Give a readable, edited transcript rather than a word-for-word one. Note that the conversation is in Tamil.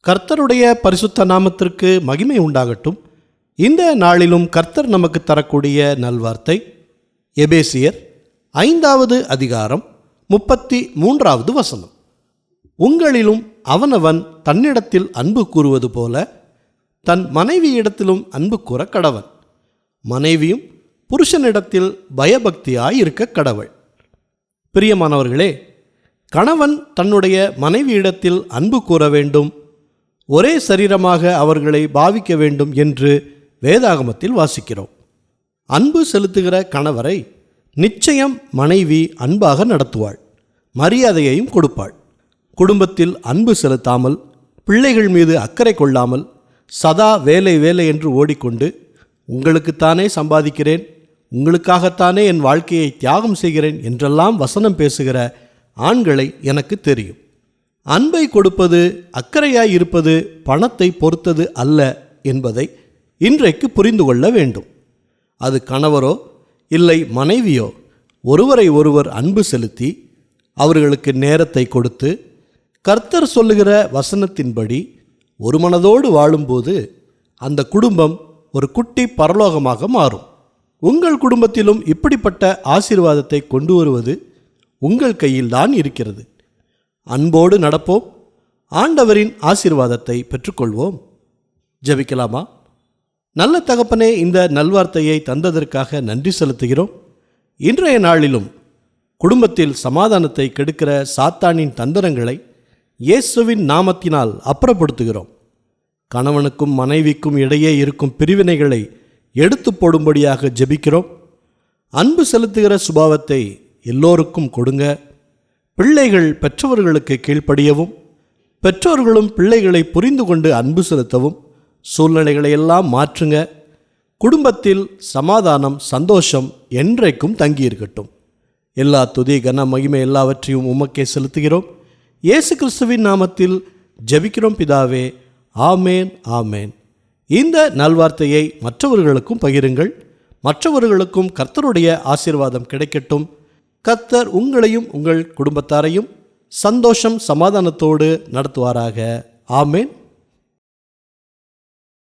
கர்த்தருடைய பரிசுத்த நாமத்திற்கு மகிமை உண்டாகட்டும். இந்த நாளிலும் கர்த்தர் நமக்கு தரக்கூடிய நல்வார்த்தை எபேசியர் 5வது அதிகாரம் 33வது வசனம். உங்களிலும் அவனவன் தன்னிடத்தில் அன்பு கூறுவது போல தன் மனைவியிடத்திலும் அன்பு கூற கடவன். மனைவியும் புருஷனிடத்தில் பயபக்தியாயிருக்க கடவள். பிரியமானவர்களே, கணவன் தன்னுடைய மனைவியிடத்தில் அன்பு கூற வேண்டும், ஒரே சரீரமாக அவர்களை பாவிக்க வேண்டும் என்று வேதாகமத்தில் வாசிக்கிறோம். அன்பு செலுத்துகிற கணவரை நிச்சயம் மனைவி அன்பாக நடத்துவாள், மரியாதையையும் கொடுப்பாள். குடும்பத்தில் அன்பு செலுத்தாமல், பிள்ளைகள் மீது அக்கறை கொள்ளாமல், சதா வேலை வேலை என்று ஓடிக்கொண்டு உங்களுக்குத்தானே சம்பாதிக்கிறேன், உங்களுக்காகத்தானே என் வாழ்க்கையை தியாகம் செய்கிறேன் என்றெல்லாம் வசனம் பேசுகிற ஆண்களை எனக்கு தெரியும். அன்பை கொடுப்பது, அக்கறையாய் இருப்பது பணத்தை பொறுத்தது அல்ல என்பதை இன்றைக்கு புரிந்து கொள்ள வேண்டும். அது கணவரோ இல்லை மனைவியோ ஒருவரை ஒருவர் அன்பு செலுத்தி அவர்களுக்கு நேரத்தை கொடுத்து கர்த்தர் சொல்லுகிற வசனத்தின்படி ஒரு மனதோடு வாழும்போது அந்த குடும்பம் ஒரு குட்டி பரலோகமாக மாறும். உங்கள் குடும்பத்திலும் இப்படிப்பட்ட ஆசீர்வாதத்தை கொண்டு வருவது உங்கள் கையில்தான் இருக்கிறது. அன்போடு நடப்போம், ஆண்டவரின் ஆசீர்வாதத்தை பெற்றுக்கொள்வோம். ஜெபிக்கலாமா? நல்ல தகப்பனே, இந்த நல்வார்த்தையை தந்ததற்காக நன்றி செலுத்துகிறோம். இன்றைய நாளிலும் குடும்பத்தில் சமாதானத்தை கெடுக்கிற சாத்தானின் தந்திரங்களை இயேசுவின் நாமத்தினால் அப்புறப்படுத்துகிறோம். கணவனுக்கும் மனைவிக்கும் இடையே இருக்கும் பிரிவினைகளை எடுத்து போடும்படியாக ஜெபிக்கிறோம். அன்பு செலுத்துகிற சுபாவத்தை எல்லோருக்கும் கொடுங்க. பிள்ளைகள் பெற்றவர்களுக்கு கீழ்ப்படியவும், பெற்றோர்களும் பிள்ளைகளை புரிந்து கொண்டு அன்பு செலுத்தவும் சூழ்நிலைகளை எல்லாம் மாற்றுங்க. குடும்பத்தில் சமாதானம், சந்தோஷம் என்றைக்கும் தங்கியிருக்கட்டும். எல்லா துதி, கன, மகிமை எல்லாவற்றையும் உமக்கே செலுத்துகிறோம். இயேசு கிறிஸ்துவின் நாமத்தில் ஜெபிக்கிறோம் பிதாவே. ஆமேன், ஆமேன். இந்த நல்வார்த்தையை மற்றவர்களுக்கும் பகிருங்கள். மற்றவர்களுக்கும் கர்த்தருடைய ஆசீர்வாதம் கிடைக்கட்டும். கர்த்தர் உங்களையும் உங்கள் குடும்பத்தாரையும் சந்தோஷம், சமாதானத்தோடு நடத்துவாராக. ஆமேன்.